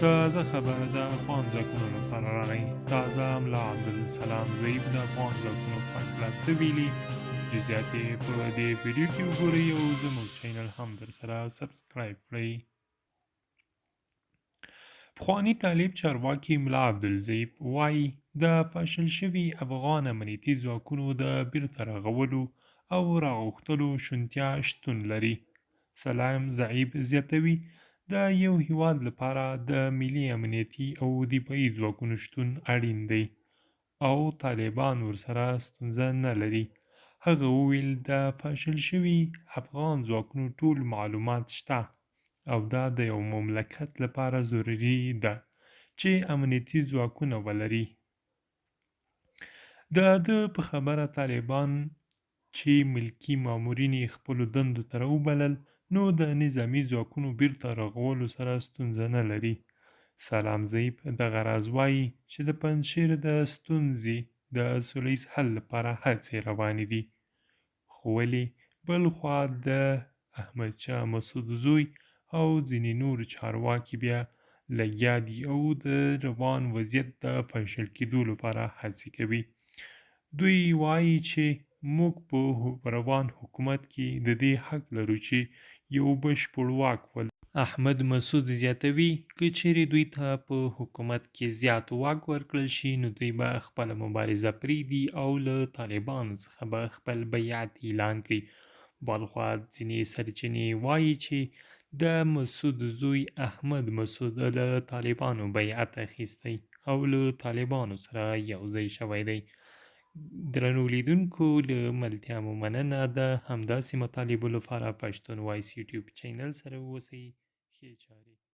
تازه خبره د افغان ځواکونو لپاره راغی. تازه ملا عبدالسلام ضعیب د افغان ځواکونو په هکله څه ویلي، جزئیات یې په دې ویډیو کې وګورئ او زموږ چینل هم درسره سبسکرایب کړئ. پخواني طالب چارواکي ملا عبدالضعیب وایي د پاشل شوي افغان امنیتي ځواکونو د بیرته رغولو او راغښتلو شونتیا شتون لري. سلام ضعیب زیاتوي د یو هیواد لپاره د ملي امنیتي او دفاعي ځواکونو شتون اړین دی او طالبان ورسره ستونزه نه لري. هغه وویل د پاشل شوي افغان ځواکونو ټول معلومات شته او دا د یو مملکت لپاره ضروري ده چې امنیتي ځواکونه ولري. ده په خبره طالبان چې ملکي مامورین یې خپلو دندو ته راوبلل نو د نظامي ځواکونو بیرته رغولو سره ستونزه نه لري. سلام ضعیب دغه راز وایي چې د پنجشیر د ستونزې د سولیز حل لپاره هڅې روانې دي. خو ولې بل خوا د احمدشاه مسعود زوی او ځینې نور چارواکي بیا لګیا دي او د روان وضعیت د فشل کېدو لپاره هڅې کوي. دوی وایي چې موږ په روان حکومت کې د دې حق لرو چې یو بشپړ واک ولرو. احمد مسعود زیاتوي که چیرې دوی ته په حکومت کې زیات واک ورکړل شي نو دوی به خپله مبارزه پرېږدي او له طالبانو څخه به خپل بیعت اعلان کړي. بلخوا ځینې سرچینې وایي چې د مسعود زوی احمد مسعود له طالبانو بیعت اخیستی او له طالبانو سره یوځای شوی دی. درنو لیدونکو له ملتیا مو مننه. د همداسې مطالبو لپاره پښتون وایس یوټیوب چینل سره اوسئ. ښې چارې